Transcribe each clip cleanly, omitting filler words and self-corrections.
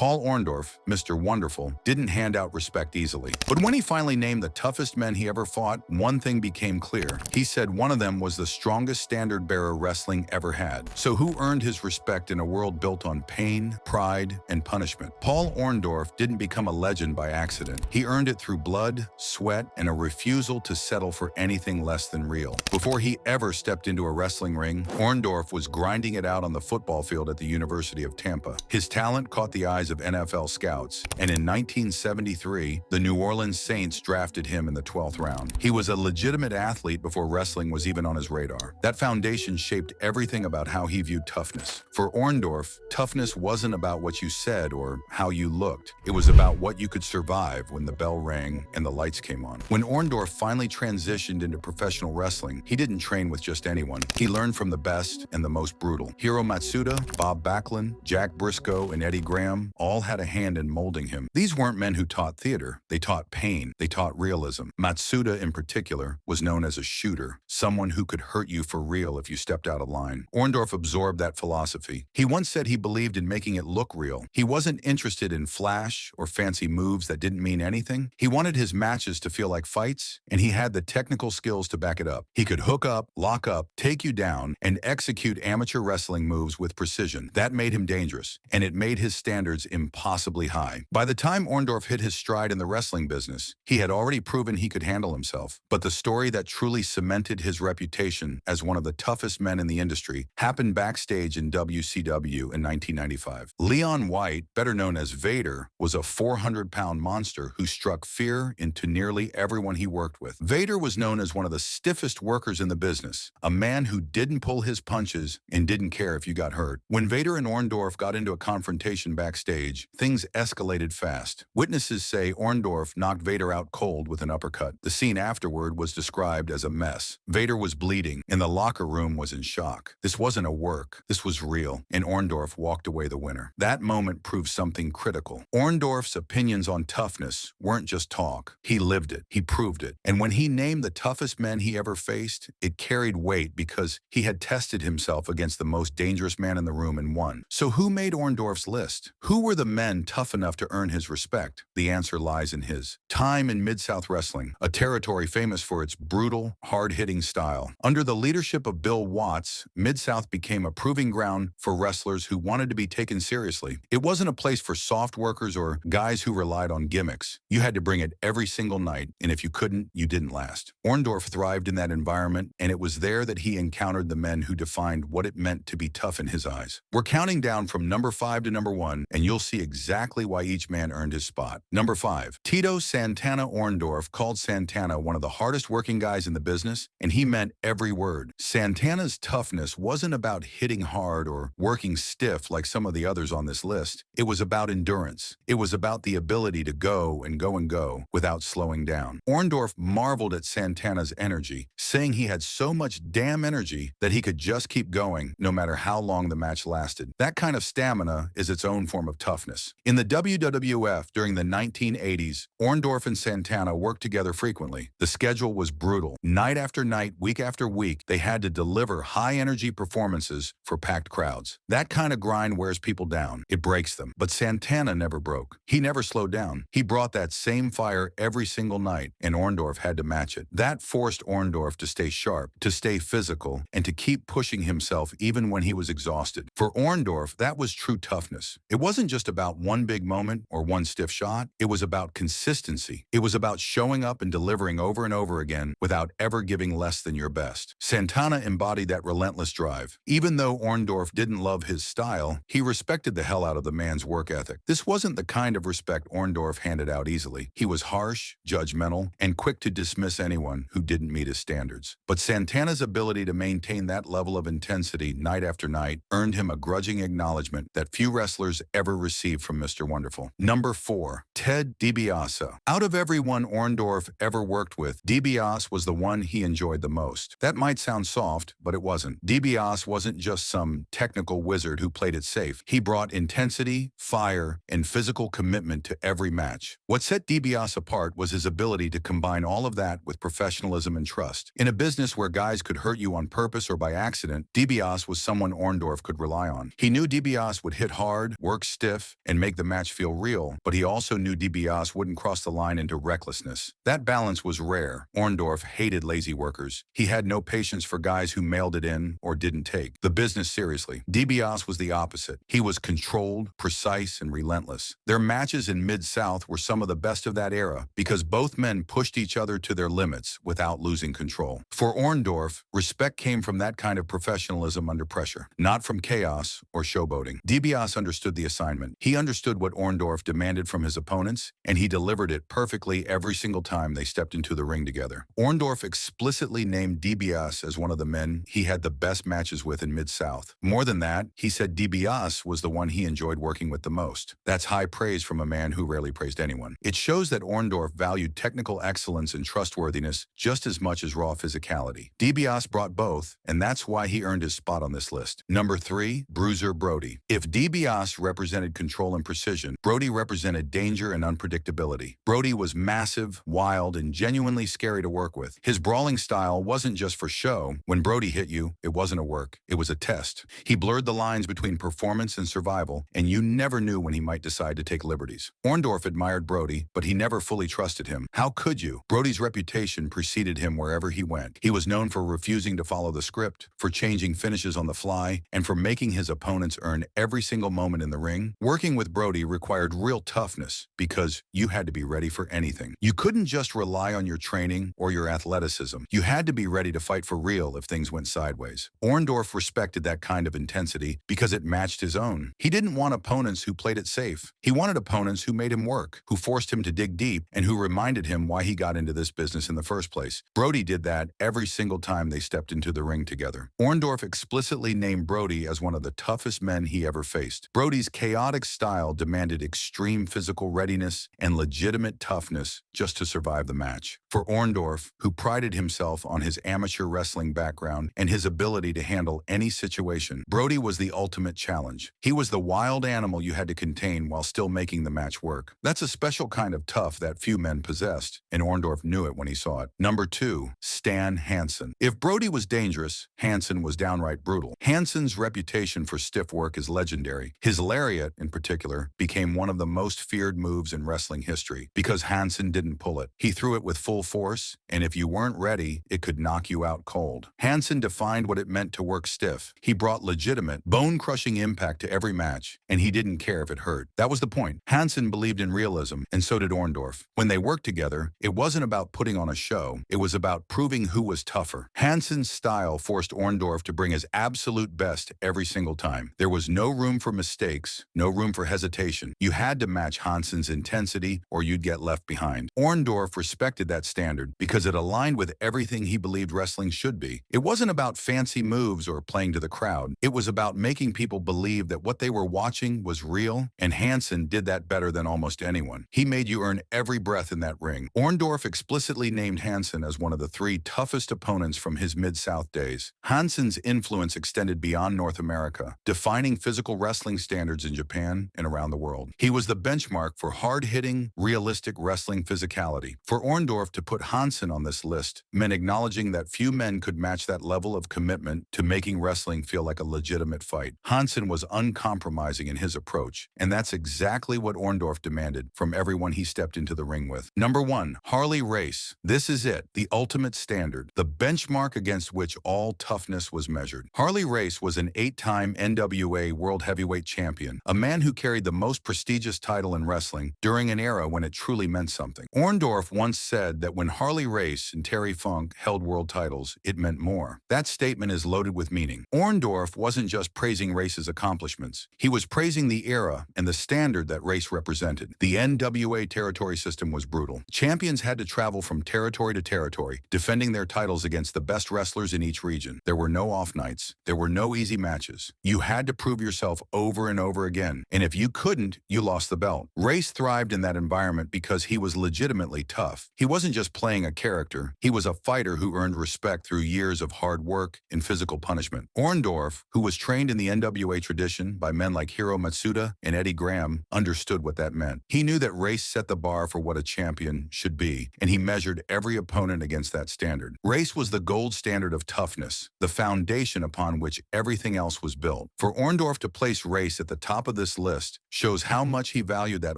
Paul Orndorff, Mr. Wonderful, didn't hand out respect easily. But when he finally named the toughest men he ever fought, one thing became clear. He said one of them was the strongest standard-bearer wrestling ever had. So who earned his respect in a world built on pain, pride, and punishment? Paul Orndorff didn't become a legend by accident. He earned it through blood, sweat, and a refusal to settle for anything less than real. Before he ever stepped into a wrestling ring, Orndorff was grinding it out on the football field at the University of Tampa. His talent caught the eyes of NFL scouts, and in 1973, the New Orleans Saints drafted him in the 12th round. He was a legitimate athlete before wrestling was even on his radar. That foundation shaped everything about how he viewed toughness. For Orndorff, toughness wasn't about what you said or how you looked. It was about what you could survive when the bell rang and the lights came on. When Orndorff finally transitioned into professional wrestling, he didn't train with just anyone. He learned from the best and the most brutal. Hiro Matsuda, Bob Backlund, Jack Briscoe, and Eddie Graham all had a hand in molding him. These weren't men who taught theater. They taught pain. They taught realism. Matsuda, in particular, was known as a shooter, someone who could hurt you for real if you stepped out of line. Orndorff absorbed that philosophy. He once said he believed in making it look real. He wasn't interested in flash or fancy moves that didn't mean anything. He wanted his matches to feel like fights, and he had the technical skills to back it up. He could hook up, lock up, take you down, and execute amateur wrestling moves with precision. That made him dangerous, and it made his standards impossibly high. By the time Orndorff hit his stride in the wrestling business, he had already proven he could handle himself. But the story that truly cemented his reputation as one of the toughest men in the industry happened backstage in WCW in 1995. Leon White, better known as Vader, was a 400-pound monster who struck fear into nearly everyone he worked with. Vader was known as one of the stiffest workers in the business, a man who didn't pull his punches and didn't care if you got hurt. When Vader and Orndorff got into a confrontation backstage, things escalated fast. Witnesses say Orndorff knocked Vader out cold with an uppercut. The scene afterward was described as a mess. Vader was bleeding, and the locker room was in shock. This wasn't a work. This was real, and Orndorff walked away the winner. That moment proved something critical. Orndorff's opinions on toughness weren't just talk. He lived it. He proved it. And when he named the toughest men he ever faced, it carried weight because he had tested himself against the most dangerous man in the room and won. So who made Orndorff's list? Who were the men tough enough to earn his respect? The answer lies in his time in Mid-South Wrestling, a territory famous for its brutal, hard-hitting style. Under the leadership of Bill Watts, Mid-South became a proving ground for wrestlers who wanted to be taken seriously. It wasn't a place for soft workers or guys who relied on gimmicks. You had to bring it every single night, and if you couldn't, you didn't last. Orndorff thrived in that environment, and it was there that he encountered the men who defined what it meant to be tough in his eyes. We're counting down from number 5 to number 1, and you'll see exactly why each man earned his spot. Number 5. Tito Santana Orndorff called Santana one of the hardest working guys in the business, and he meant every word. Santana's toughness wasn't about hitting hard or working stiff like some of the others on this list. It was about endurance. It was about the ability to go and go and go without slowing down. Orndorff marveled at Santana's energy, saying he had so much damn energy that he could just keep going no matter how long the match lasted. That kind of stamina is its own form of toughness. In the WWF during the 1980s, Orndorff and Santana worked together frequently. The schedule was brutal. Night after night, week after week, they had to deliver high-energy performances for packed crowds. That kind of grind wears people down. It breaks them. But Santana never broke. He never slowed down. He brought that same fire every single night, and Orndorff had to match it. That forced Orndorff to stay sharp, to stay physical, and to keep pushing himself even when he was exhausted. For Orndorff, that was true toughness. It wasn't just about one big moment or one stiff shot. It was about consistency. It was about showing up and delivering over and over again without ever giving less than your best. Santana embodied that relentless drive. Even though Orndorff didn't love his style, he respected the hell out of the man's work ethic. This wasn't the kind of respect Orndorff handed out easily. He was harsh, judgmental, and quick to dismiss anyone who didn't meet his standards. But Santana's ability to maintain that level of intensity night after night earned him a grudging acknowledgement that few wrestlers ever received from Mr. Wonderful. Number 4. Ted DiBiase. Out of everyone Orndorff ever worked with, DiBiase was the one he enjoyed the most. That might sound soft, but it wasn't. DiBiase wasn't just some technical wizard who played it safe. He brought intensity, fire, and physical commitment to every match. What set DiBiase apart was his ability to combine all of that with professionalism and trust. In a business where guys could hurt you on purpose or by accident, DiBiase was someone Orndorff could rely on. He knew DiBiase would hit hard, work stiff, stiff, and make the match feel real, but he also knew DiBiase wouldn't cross the line into recklessness. That balance was rare. Orndorff hated lazy workers. He had no patience for guys who mailed it in or didn't take the business seriously. DiBiase was the opposite. He was controlled, precise, and relentless. Their matches in Mid-South were some of the best of that era because both men pushed each other to their limits without losing control. For Orndorff, respect came from that kind of professionalism under pressure, not from chaos or showboating. DiBiase understood the assignment. He understood what Orndorff demanded from his opponents, and he delivered it perfectly every single time they stepped into the ring together. Orndorff explicitly named DiBiase as one of the men he had the best matches with in Mid-South. More than that, he said DiBiase was the one he enjoyed working with the most. That's high praise from a man who rarely praised anyone. It shows that Orndorff valued technical excellence and trustworthiness just as much as raw physicality. DiBiase brought both, and that's why he earned his spot on this list. Number 3, Bruiser Brody. If DiBiase represented control and precision, Brody represented danger and unpredictability. Brody was massive, wild, and genuinely scary to work with. His brawling style wasn't just for show. When Brody hit you, it wasn't a work. It was a test. He blurred the lines between performance and survival, and you never knew when he might decide to take liberties. Orndorff admired Brody, but he never fully trusted him. How could you? Brody's reputation preceded him wherever he went. He was known for refusing to follow the script, for changing finishes on the fly, and for making his opponents earn every single moment in the ring. Working with Brody required real toughness because you had to be ready for anything. You couldn't just rely on your training or your athleticism. You had to be ready to fight for real if things went sideways. Orndorff respected that kind of intensity because it matched his own. He didn't want opponents who played it safe. He wanted opponents who made him work, who forced him to dig deep, and who reminded him why he got into this business in the first place. Brody did that every single time they stepped into the ring together. Orndorff explicitly named Brody as one of the toughest men he ever faced. Brody's chaotic style demanded extreme physical readiness and legitimate toughness just to survive the match. For Orndorff, who prided himself on his amateur wrestling background and his ability to handle any situation, Brody was the ultimate challenge. He was the wild animal you had to contain while still making the match work. That's a special kind of tough that few men possessed, and Orndorff knew it when he saw it. Number 2, Stan Hansen. If Brody was dangerous, Hansen was downright brutal. Hansen's reputation for stiff work is legendary. His lariat, in particular, became one of the most feared moves in wrestling history because Hansen didn't pull it. He threw it with full force, and if you weren't ready, it could knock you out cold. Hansen defined what it meant to work stiff. He brought legitimate, bone-crushing impact to every match, and he didn't care if it hurt. That was the point. Hansen believed in realism, and so did Orndorff. When they worked together, it wasn't about putting on a show. It was about proving who was tougher. Hansen's style forced Orndorff to bring his absolute best every single time. There was no room for mistakes, no room for hesitation. You had to match Hansen's intensity or you'd get left behind. Orndorff respected that standard because it aligned with everything he believed wrestling should be. It wasn't about fancy moves or playing to the crowd. It was about making people believe that what they were watching was real, and Hansen did that better than almost anyone. He made you earn every breath in that ring. Orndorff explicitly named Hansen as one of the 3 toughest opponents from his Mid-South days. Hansen's influence extended beyond North America, defining physical wrestling standards in Japan and around the world. He was the benchmark for hard-hitting, realistic wrestling physicality. For Orndorff to put Hansen on this list meant acknowledging that few men could match that level of commitment to making wrestling feel like a legitimate fight. Hansen was uncompromising in his approach, and that's exactly what Orndorff demanded from everyone he stepped into the ring with. Number 1, Harley Race. This is it, the ultimate standard, the benchmark against which all toughness was measured. Harley Race was an 8-time NWA World Heavyweight Champion, a man who carried the most prestigious title in wrestling during an era when it truly meant something. Orndorff once said that when Harley Race and Terry Funk held world titles, it meant more. That statement is loaded with meaning. Orndorff wasn't just praising Race's accomplishments. He was praising the era and the standard that Race represented. The NWA territory system was brutal. Champions had to travel from territory to territory, defending their titles against the best wrestlers in each region. There were no off nights. There were no easy matches. You had to prove yourself over and over again, and if you couldn't, you lost the belt. Race thrived in that environment because he was legitimately tough. He wasn't just playing a character. He was a fighter who earned respect through years of hard work and physical punishment. Orndorff, who was trained in the NWA tradition by men like Hiro Matsuda and Eddie Graham, understood what that meant. He knew that Race set the bar for what a champion should be, and he measured every opponent against that standard. Race was the gold standard of toughness, the foundation upon which everything else was built. For Orndorff to place Race at the top of of this list shows how much he valued that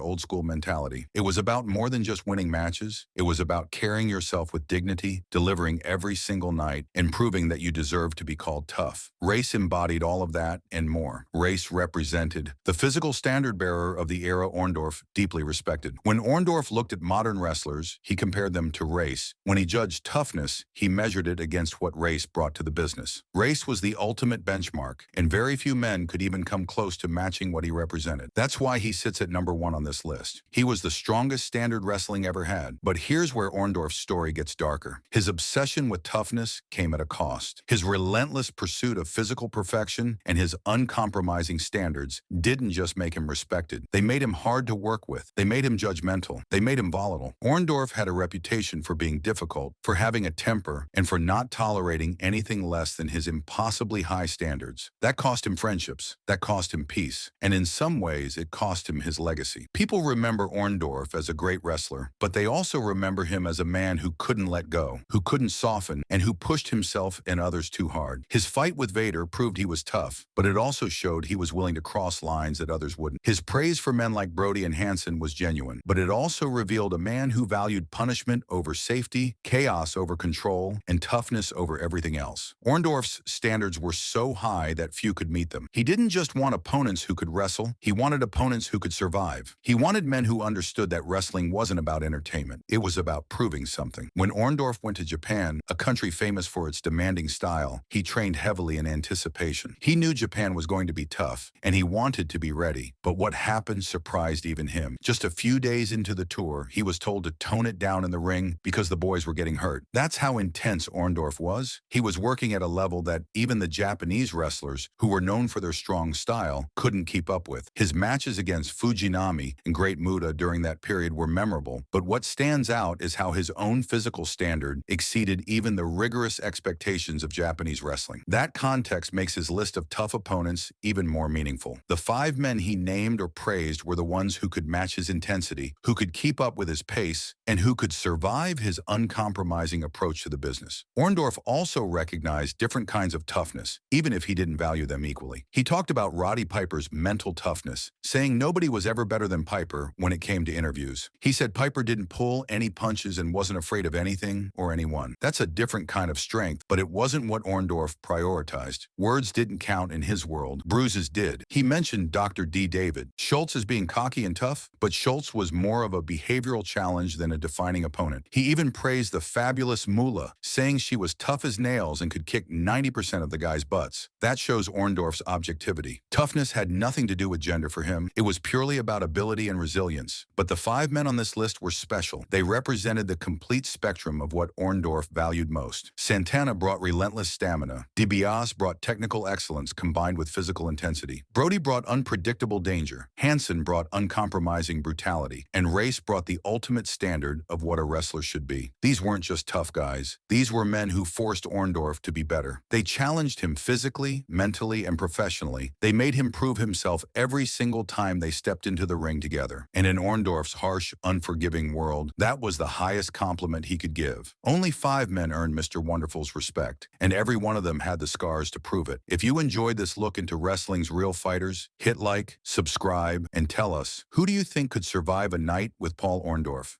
old-school mentality. It was about more than just winning matches. It was about carrying yourself with dignity, delivering every single night, and proving that you deserve to be called tough. Race embodied all of that and more. Race represented the physical standard-bearer of the era Orndorff deeply respected. When Orndorff looked at modern wrestlers, he compared them to Race. When he judged toughness, he measured it against what Race brought to the business. Race was the ultimate benchmark, and very few men could even come close to matching what he represented. That's why he sits at number 1 on this list. He was the strongest standard wrestling ever had. But here's where Orndorff's story gets darker. His obsession with toughness came at a cost. His relentless pursuit of physical perfection and his uncompromising standards didn't just make him respected. They made him hard to work with. They made him judgmental. They made him volatile. Orndorff had a reputation for being difficult, for having a temper, and for not tolerating anything less than his impossibly high standards. That cost him friendships. That cost him peace. And in some ways, it cost him his legacy. People remember Orndorff as a great wrestler, but they also remember him as a man who couldn't let go, who couldn't soften, and who pushed himself and others too hard. His fight with Vader proved he was tough, but it also showed he was willing to cross lines that others wouldn't. His praise for men like Brody and Hansen was genuine, but it also revealed a man who valued punishment over safety, chaos over control, and toughness over everything else. Orndorff's standards were so high that few could meet them. He didn't just want opponents who could wrestle, he wanted opponents who could survive. He wanted men who understood that wrestling wasn't about entertainment. It was about proving something. When Orndorff went to Japan, a country famous for its demanding style, he trained heavily in anticipation. He knew Japan was going to be tough, and he wanted to be ready. But what happened surprised even him. Just a few days into the tour, he was told to tone it down in the ring because the boys were getting hurt. That's how intense Orndorff was. He was working at a level that even the Japanese wrestlers, who were known for their strong style, couldn't keep up with. His matches against Fujinami and Great Muta during that period were memorable, but what stands out is how his own physical standard exceeded even the rigorous expectations of Japanese wrestling. That context makes his list of tough opponents even more meaningful. The 5 men he named or praised were the ones who could match his intensity, who could keep up with his pace, and who could survive his uncompromising approach to the business. Orndorff also recognized different kinds of toughness, even if he didn't value them equally. He talked about Roddy Piper's mental toughness, saying nobody was ever better than Piper when it came to interviews. He said Piper didn't pull any punches and wasn't afraid of anything or anyone. That's a different kind of strength, but it wasn't what Orndorff prioritized. Words didn't count in his world. Bruises did. He mentioned Dr. D. David Schultz as being cocky and tough, but Schultz was more of a behavioral challenge than a defining opponent. He even praised the fabulous Moolah, saying she was tough as nails and could kick 90% of the guys' butts. That shows Orndorff's objectivity. Toughness had nothing to do with gender for him. It was purely about ability and resilience. But the 5 men on this list were special. They represented the complete spectrum of what Orndorff valued most. Santana brought relentless stamina. DiBiase brought technical excellence combined with physical intensity. Brody brought unpredictable danger. Hansen brought uncompromising brutality. And Race brought the ultimate standard of what a wrestler should be. These weren't just tough guys. These were men who forced Orndorff to be better. They challenged him physically, mentally, and professionally. They made him prove himself every single time they stepped into the ring together. And in Orndorff's harsh, unforgiving world, that was the highest compliment he could give. Only 5 men earned Mr. Wonderful's respect, and every one of them had the scars to prove it. If you enjoyed this look into wrestling's real fighters, hit like, subscribe, and tell us, who do you think could survive a night with Paul Orndorff?